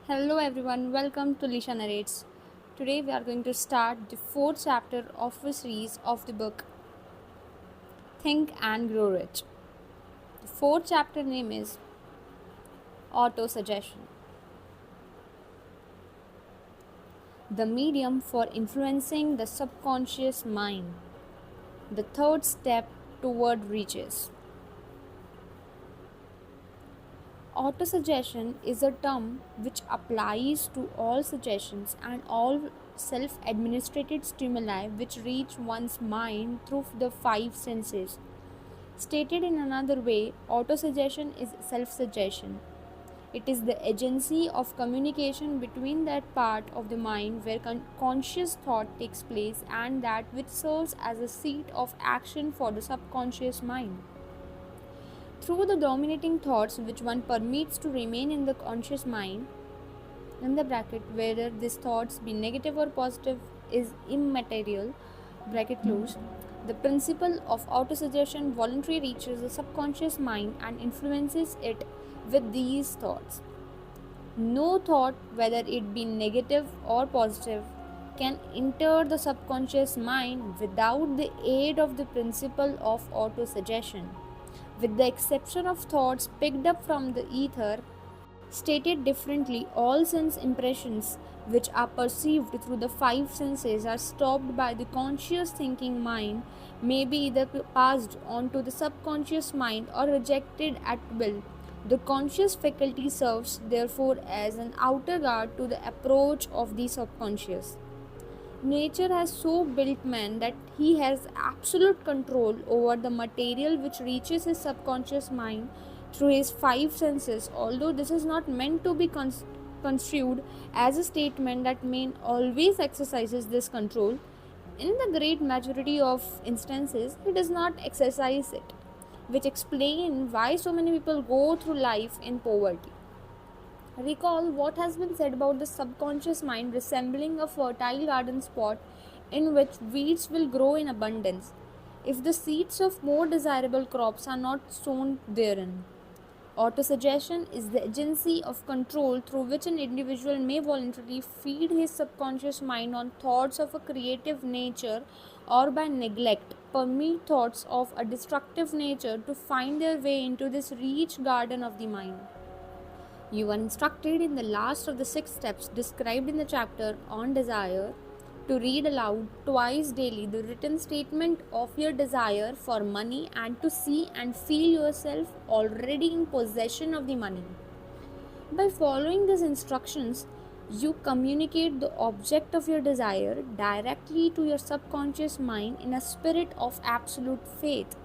Hello everyone, welcome to Lisha Narrates. Today we are going to start the fourth chapter of the series of the book Think and Grow Rich. The fourth chapter name is Auto Suggestion. The medium for influencing the subconscious mind. The third step toward riches. Autosuggestion is a term which applies to all suggestions and all self administrated stimuli which reach one's mind through the five senses. Stated in another way, autosuggestion is self suggestion. It is the agency of communication between that part of the mind where conscious thought takes place and that which serves as a seat of action for the subconscious mind. Through the dominating thoughts which one permits to remain in the conscious mind, in the bracket, whether these thoughts be negative or positive is immaterial, bracket closed. The principle of autosuggestion voluntarily reaches the subconscious mind and influences it with these thoughts. No thought, whether it be negative or positive, can enter the subconscious mind without the aid of the principle of autosuggestion. With the exception of thoughts picked up from the ether, stated differently, all sense impressions which are perceived through the five senses are stopped by the conscious thinking mind, may be either passed on to the subconscious mind or rejected at will. The conscious faculty serves, therefore, as an outer guard to the approach of the subconscious. Nature has so built man that he has absolute control over the material which reaches his subconscious mind through his five senses, although this is not meant to be construed as a statement that man always exercises this control. In the great majority of instances, he does not exercise it, which explain why so many people go through life in poverty. Recall what has been said about the subconscious mind resembling a fertile garden spot in which weeds will grow in abundance if the seeds of more desirable crops are not sown therein. Autosuggestion is the agency of control through which an individual may voluntarily feed his subconscious mind on thoughts of a creative nature or by neglect permit thoughts of a destructive nature to find their way into this rich garden of the mind. You are instructed in the last of the six steps described in the chapter on desire to read aloud twice daily the written statement of your desire for money and to see and feel yourself already in possession of the money. By following these instructions, you communicate the object of your desire directly to your subconscious mind in a spirit of absolute faith.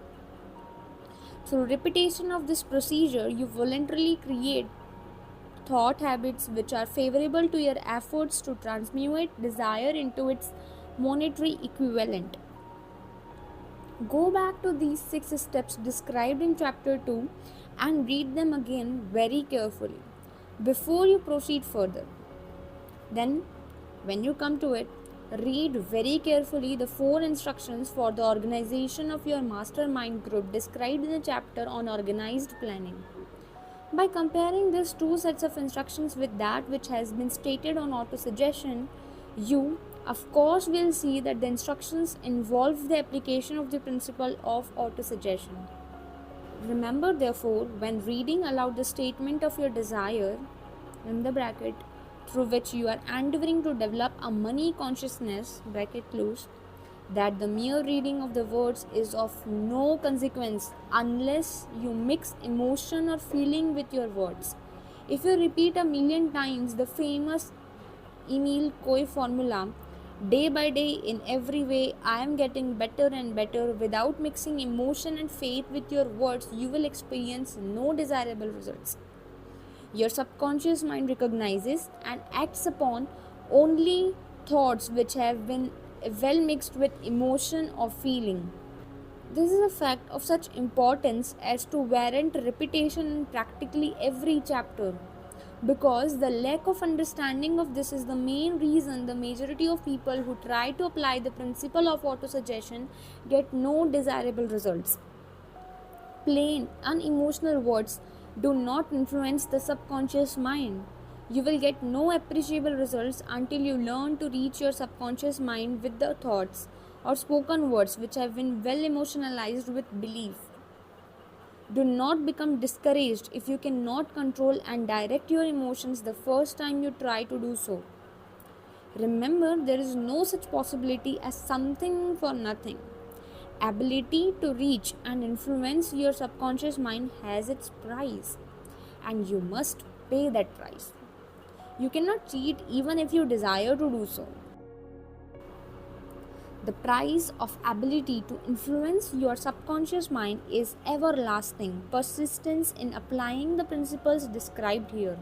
Through repetition of this procedure, you voluntarily create thought habits which are favorable to your efforts to transmute desire into its monetary equivalent. Go back to these six steps described in chapter 2 and read them again very carefully before you proceed further. Then, when you come to it, read very carefully the four instructions for the organization of your mastermind group described in the chapter on organized planning. By comparing these two sets of instructions with that which has been stated on autosuggestion, you, of course, will see that the instructions involve the application of the principle of autosuggestion. Remember, therefore, when reading aloud the statement of your desire, in the bracket, through which you are endeavoring to develop a money consciousness, bracket close, that the mere reading of the words is of no consequence unless you mix emotion or feeling with your words. If you repeat a million times the famous Emile Coe formula, day by day, in every way, I am getting better and better, without mixing emotion and faith with your words, you will experience no desirable results. Your subconscious mind recognizes and acts upon only thoughts which have been well mixed with emotion or feeling. This is a fact of such importance as to warrant repetition in practically every chapter, because the lack of understanding of this is the main reason the majority of people who try to apply the principle of autosuggestion get no desirable results. Plain, unemotional words do not influence the subconscious mind. You will get no appreciable results until you learn to reach your subconscious mind with the thoughts or spoken words which have been well emotionalized with belief. Do not become discouraged if you cannot control and direct your emotions the first time you try to do so. Remember, there is no such possibility as something for nothing. Ability to reach and influence your subconscious mind has its price, and you must pay that price. You cannot cheat even if you desire to do so. The price of ability to influence your subconscious mind is everlasting persistence in applying the principles described here.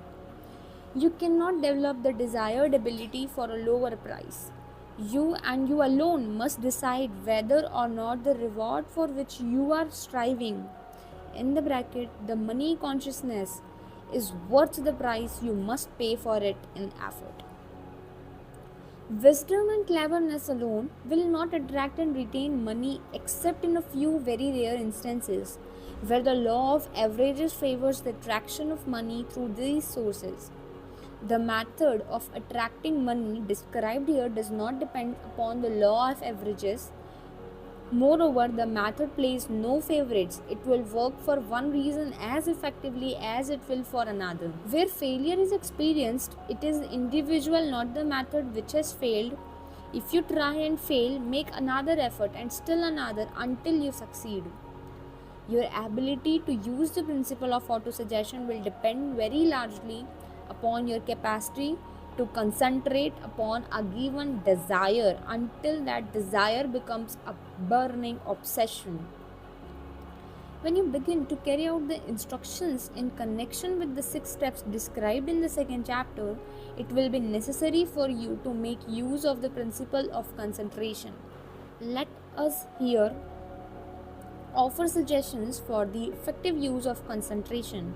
You cannot develop the desired ability for a lower price. You and you alone must decide whether or not the reward for which you are striving, in the bracket, the money consciousness, is worth the price you must pay for it in effort. Wisdom and cleverness alone will not attract and retain money except in a few very rare instances where the law of averages favors the attraction of money through these sources. The method of attracting money described here does not depend upon the law of averages. Moreover, the method plays no favorites. It will work for one reason as effectively as it will for another. Where failure is experienced, it is individual, not the method which has failed. If you try and fail, make another effort and still another until you succeed. Your ability to use the principle of autosuggestion will depend very largely upon your capacity to concentrate upon a given desire until that desire becomes a burning obsession. When you begin to carry out the instructions in connection with the 6 steps described in the second chapter, it will be necessary for you to make use of the principle of concentration. Let us here offer suggestions for the effective use of concentration.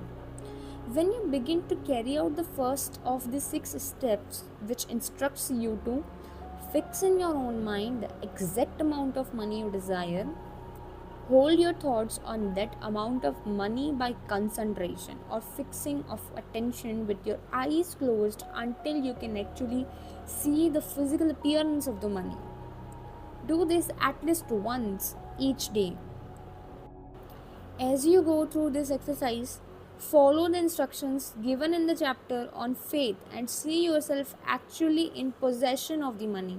When you begin to carry out the first of the 6 steps, which instructs you to fix in your own mind the exact amount of money you desire, hold your thoughts on that amount of money by concentration or fixing of attention with your eyes closed until you can actually see the physical appearance of the money. Do this at least once each day. As you go through this exercise, follow the instructions given in the chapter on faith and see yourself actually in possession of the money.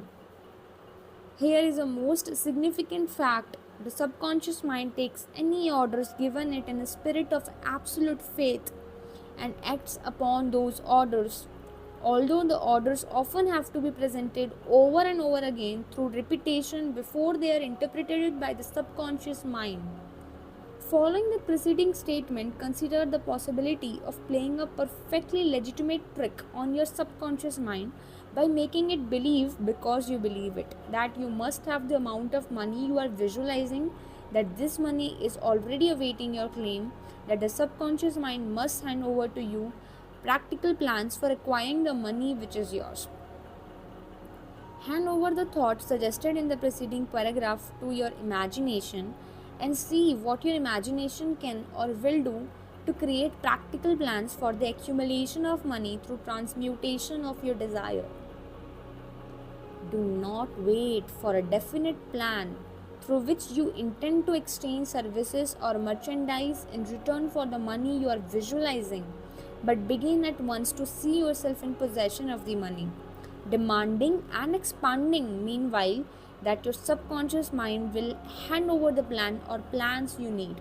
Here is a most significant fact. The subconscious mind takes any orders given it in a spirit of absolute faith and acts upon those orders. Although the orders often have to be presented over and over again through repetition before they are interpreted by the subconscious mind. Following the preceding statement, consider the possibility of playing a perfectly legitimate trick on your subconscious mind by making it believe, because you believe it, that you must have the amount of money you are visualizing, that this money is already awaiting your claim, that the subconscious mind must hand over to you practical plans for acquiring the money which is yours. Hand over the thoughts suggested in the preceding paragraph to your imagination and see what your imagination can or will do to create practical plans for the accumulation of money through transmutation of your desire. Do not wait for a definite plan through which you intend to exchange services or merchandise in return for the money you are visualizing, but begin at once to see yourself in possession of the money, demanding and expanding meanwhile that your subconscious mind will hand over the plan or plans you need.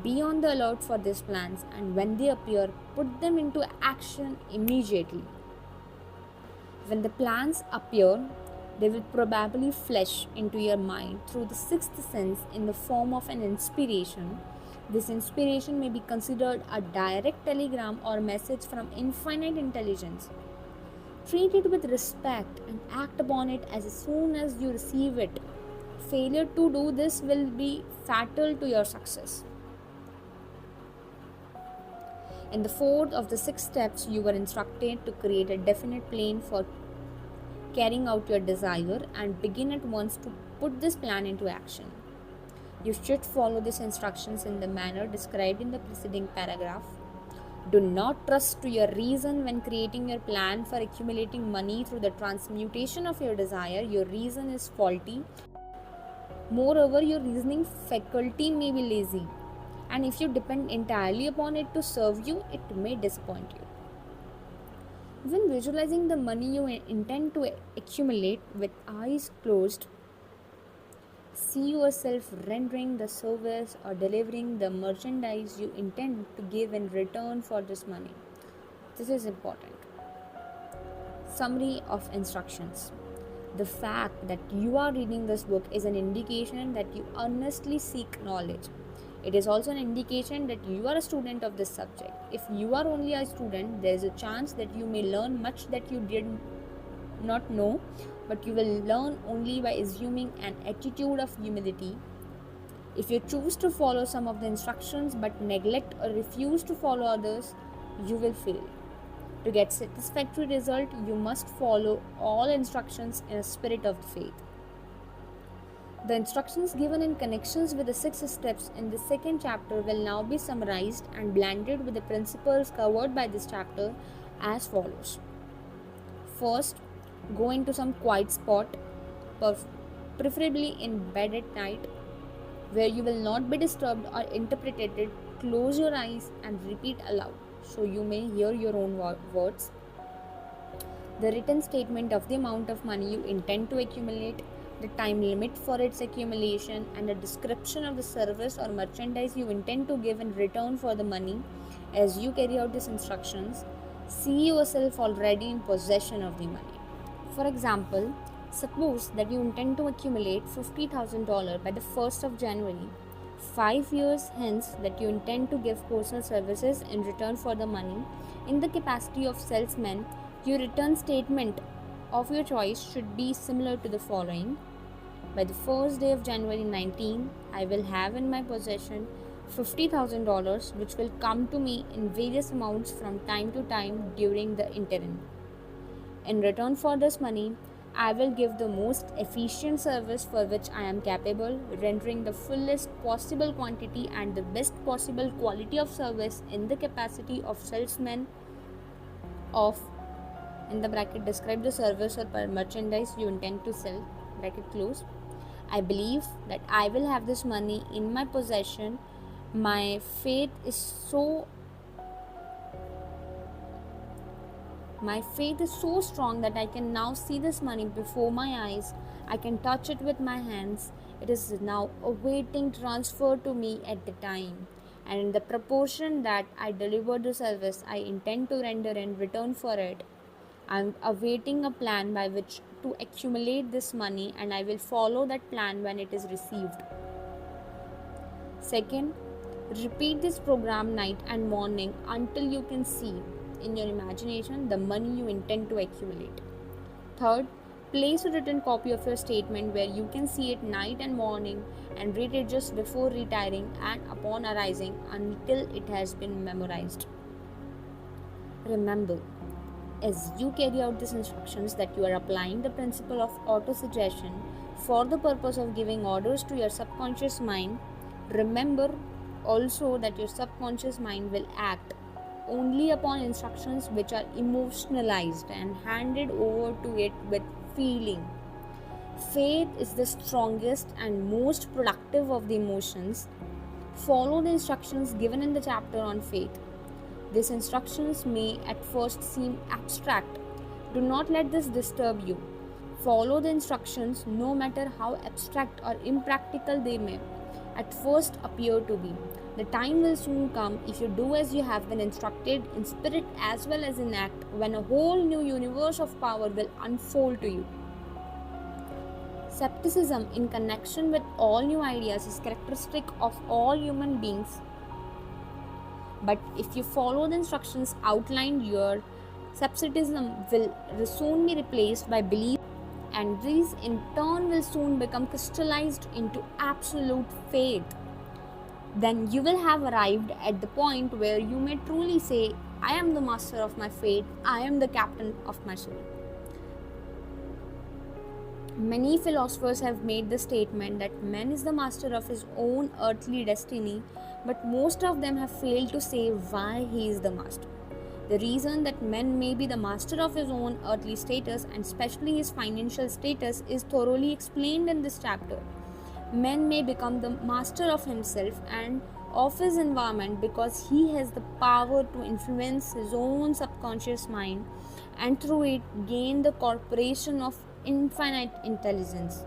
Be on the alert for these plans, and when they appear, put them into action immediately. When the plans appear, they will probably flash into your mind through the 6th sense in the form of an inspiration. This inspiration may be considered a direct telegram or message from infinite intelligence. Treat it with respect and act upon it as soon as you receive it. Failure to do this will be fatal to your success. In the 4th of the 6 steps, you were instructed to create a definite plan for carrying out your desire and begin at once to put this plan into action. You should follow these instructions in the manner described in the preceding paragraph. Do not trust to your reason when creating your plan for accumulating money through the transmutation of your desire. Your reason is faulty. Moreover, your reasoning faculty may be lazy, and if you depend entirely upon it to serve you, it may disappoint you. When visualizing the money you intend to accumulate with eyes closed, see yourself rendering the service or delivering the merchandise you intend to give in return for this money. This is important. Summary of instructions. The fact that you are reading this book is an indication that you earnestly seek knowledge. It is also an indication that you are a student of this subject. If you are only a student, there is a chance that you may learn much that you did not know, but you will learn only by assuming an attitude of humility. If you choose to follow some of the instructions but neglect or refuse to follow others, you will fail. To get satisfactory result, you must follow all instructions in a spirit of faith. The instructions given in connections with the 6 steps in the second chapter will now be summarized and blended with the principles covered by this chapter as follows. First, go into some quiet spot, preferably in bed at night, where you will not be disturbed or interpreted. Close your eyes and repeat aloud, so you may hear your own words. The written statement of the amount of money you intend to accumulate, the time limit for its accumulation, and a description of the service or merchandise you intend to give in return for the money. As you carry out these instructions, see yourself already in possession of the money. For example, suppose that you intend to accumulate $50,000 by the 1st of January. 5 years hence that you intend to give personal services in return for the money. In the capacity of salesman, your return statement of your choice should be similar to the following. By the first day of January 19, I will have in my possession $50,000 which will come to me in various amounts from time to time during the interim. In return for this money, I will give the most efficient service for which I am capable, rendering the fullest possible quantity and the best possible quality of service in the capacity of salesman of, in the bracket, describe the service or merchandise you intend to sell, bracket close. I believe that I will have this money in my possession. My faith is so strong that I can now see this money before my eyes. I can touch it with my hands. It is now awaiting transfer to me at the time. And in the proportion that I deliver the service I intend to render in return for it, I am awaiting a plan by which to accumulate this money, and I will follow that plan when it is received. Second, repeat this program night and morning until you can see in your imagination the money you intend to accumulate. Third, place a written copy of your statement where you can see it night and morning and read it just before retiring and upon arising until it has been memorized. Remember, as you carry out these instructions, that you are applying the principle of auto-suggestion for the purpose of giving orders to your subconscious mind. Remember also that your subconscious mind will act only upon instructions which are emotionalized and handed over to it with feeling. Faith is the strongest and most productive of the emotions. Follow the instructions given in the chapter on faith. These instructions may at first seem abstract. Do not let this disturb you. Follow the instructions no matter how abstract or impractical they may at first appear to be. The time will soon come, if you do as you have been instructed in spirit as well as in act, when a whole new universe of power will unfold to you. Skepticism in connection with all new ideas is characteristic of all human beings. But if you follow the instructions outlined here, skepticism will soon be replaced by belief, and these in turn will soon become crystallized into absolute faith. Then you will have arrived at the point where you may truly say, I am the master of my fate, I am the captain of my soul. Many philosophers have made the statement that man is the master of his own earthly destiny, but most of them have failed to say why he is the master. The reason that man may be the master of his own earthly status and especially his financial status is thoroughly explained in this chapter. Man may become the master of himself and of his environment because he has the power to influence his own subconscious mind and through it gain the corporation of infinite intelligence.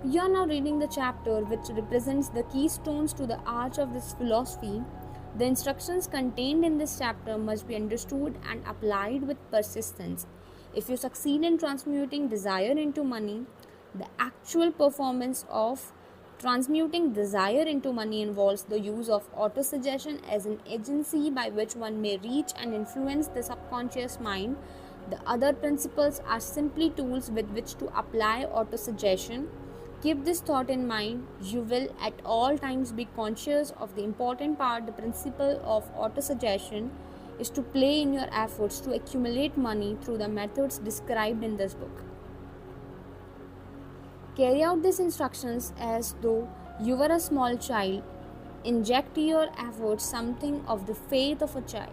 You are now reading the chapter which represents the keystones to the arch of this philosophy. The instructions contained in this chapter must be understood and applied with persistence. If you succeed in transmuting desire into money, the actual performance of transmuting desire into money involves the use of autosuggestion as an agency by which one may reach and influence the subconscious mind. The other principles are simply tools with which to apply autosuggestion. Keep this thought in mind. You will at all times be conscious of the important part. The principle of autosuggestion is to play in your efforts to accumulate money through the methods described in this book. Carry out these instructions as though you were a small child. Inject your efforts something of the faith of a child.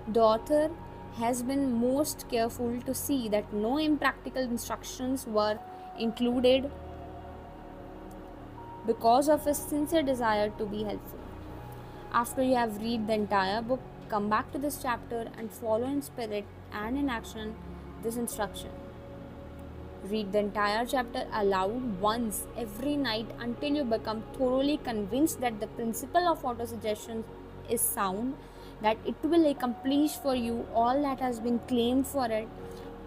The author has been most careful to see that no impractical instructions were included because of his sincere desire to be helpful. After you have read the entire book, come back to this chapter and follow in spirit and in action this instruction. Read the entire chapter aloud once every night until you become thoroughly convinced that the principle of autosuggestion is sound, that it will accomplish for you all that has been claimed for it.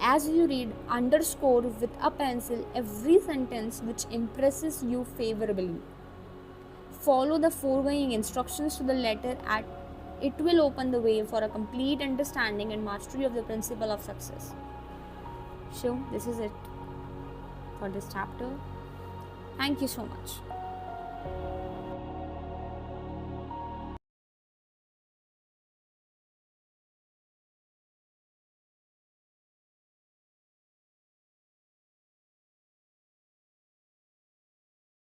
As you read, underscore with a pencil every sentence which impresses you favorably. Follow the foregoing instructions to the letter and it will open the way for a complete understanding and mastery of the principle of success. So, this is it for this chapter. Thank you so much.